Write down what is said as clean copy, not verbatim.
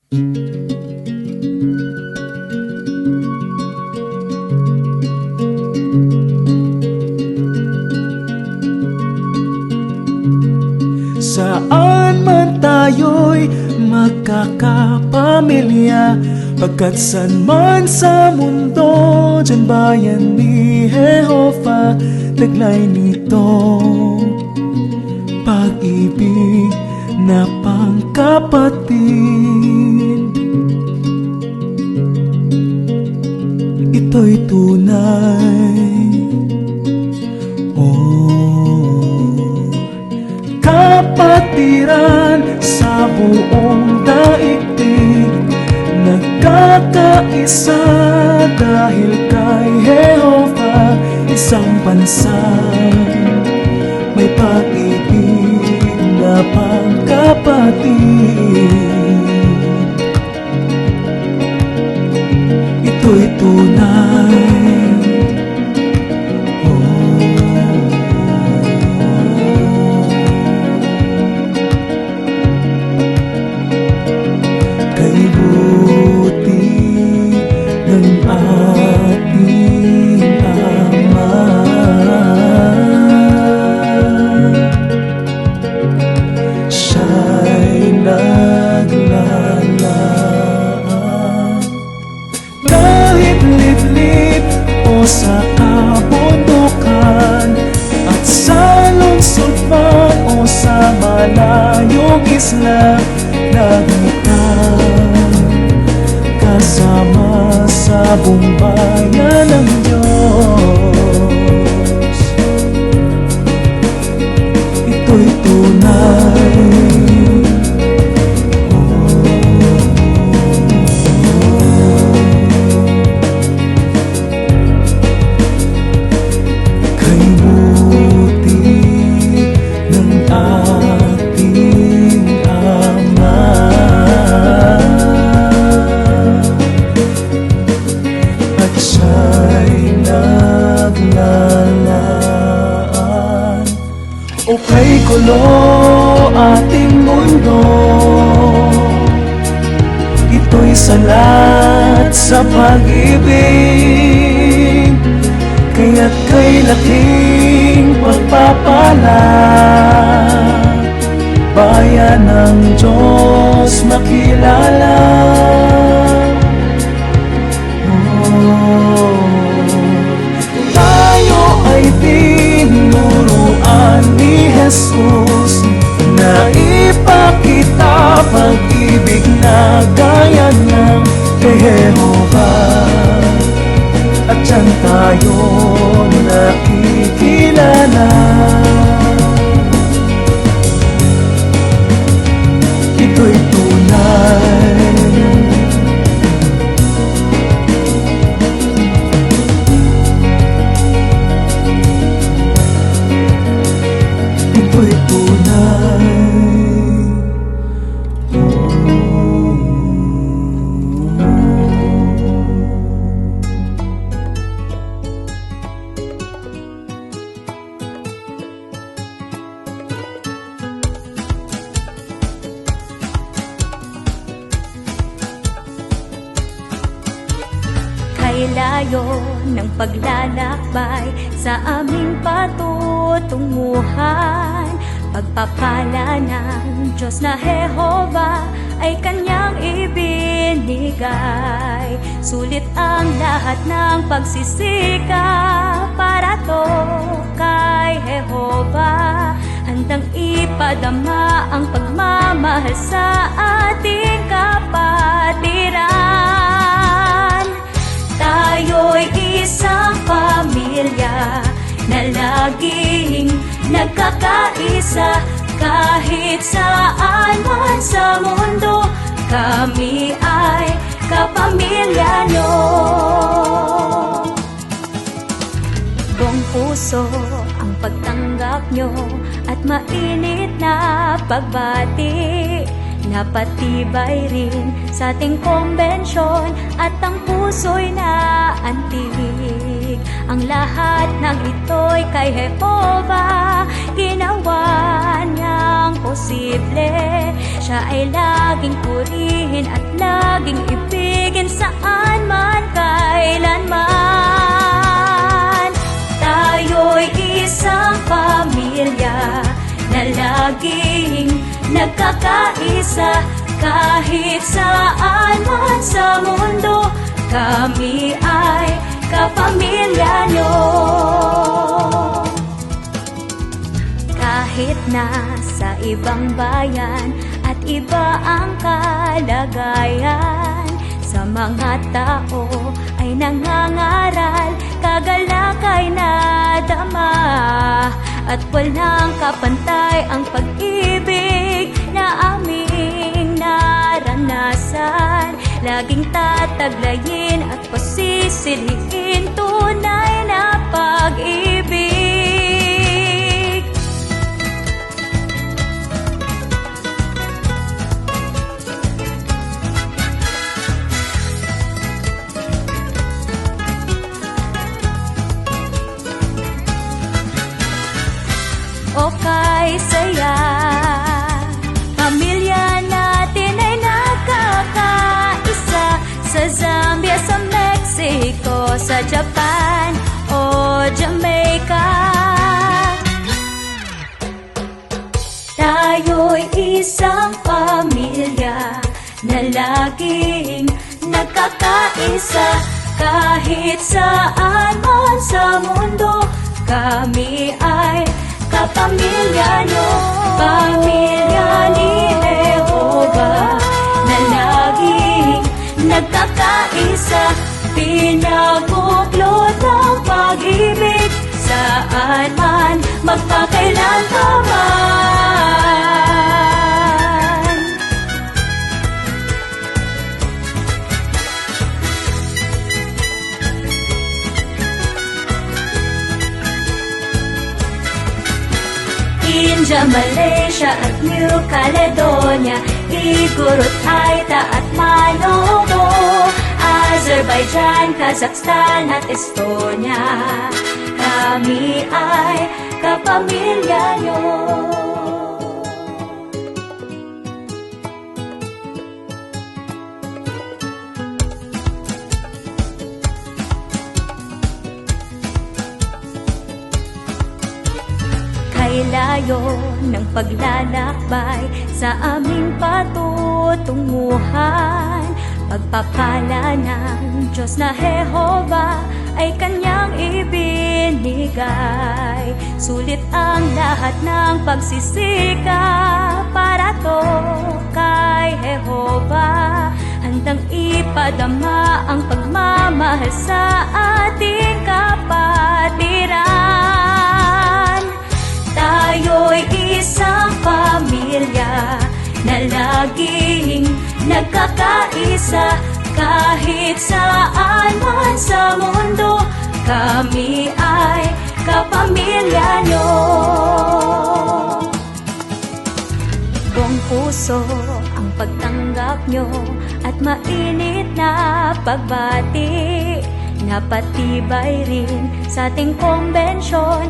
Saan man tayo'y magkakapamilya, pagkat saan man sa mundo, dyan bayan ni Jehova, taglay nito pag-ibig na pangkapatid. Ito'y tunay, kapatiran sa buong daigdig, nagkakaisa dahil kay Jehova, isang bansa, may pag-ibig na pangkapatid. Ito'y tunay, sa kabundukan at sa lungsod man o sa malayong isla, lagi kang kasama sa buong bayan ng Diyos. Ito'y tunay, o kay gulo ating mundo. Ito'y salat sa pag-ibig, kaya't kay laking pagpapala, bayan ng Diyos makilala. Tayo ay tinuruan ni Jesus na ipakita pag-ibig na gaya ng kay Jehova, at dyan tayo nakikilala. Ito'y tunay, ito'y tunay. Kay layo ng paglalakbay sa aming patutunguhan, pagpapala ng Diyos na Jehova ay Kanyang ibinigay. Sulit ang lahat ng pagsisikap para to kay Jehova, handang ipadama ang pagmamahal sa ating kapatiran. Tayo'y isang pamilya na laging nagkakaisa, kahit saan man sa mundo, kami ay kapamilya nyo. Buong puso ang pagtanggap nyo at mainit na pagbati napatibay rin sa ating kombensyon at ang puso'y naantig. Ang lahat ng ito'y kay Jehova ginawa niyang posible. Siya ay laging purihin at laging ibigin saan man, kailanman. Tayo'y isang pamilya na laging nagkakaisa kahit saan man sa mundo. Kami ay kapamilya nyo. Kahit nasa ibang bayan at iba ang kalagayan, sa mga tao ay nangangaral, kagalak ay nadama. At walang kapantay ang pag-ibig na aming naranasan. Laging tataglayin at pasisilihin tunay na pag-ibig. Okay, saya, pamilya natin ay nakakaisa. Sa Zambia, sa Mexico, sa Japan o Jamaica, tayo'y isang pamilya na laging nagkakaisa kahit saan man sa mundo. Kami ay kapamilya nyo, pamilya ni Jehova na laging nagkakaisa, pinaguklot ng pag-ibig saan man, magpakailan ka man. India, Malaysia at New Caledonia, Igorot, Aita at Manobo, Azerbaijan, Kazakhstan at Estonia. Kami ay kapamilya nyo. Kay layo ng paglalakbay sa aming patutunguhan, pagpapala ng Diyos na Jehova ay kanyang ibinigay. Sulit ang lahat ng pagsisikap para to kay Jehova, handang ipadama ang pagmamahal sa ating kapatiran. Tayo'y isang pamilya na laging nagkakaisa kahit saan man sa mundo. Kami ay kapamilya nyo. Buong puso ang pagtanggap nyo at mainit na pagbati, napatibay rin sa ating kombensyon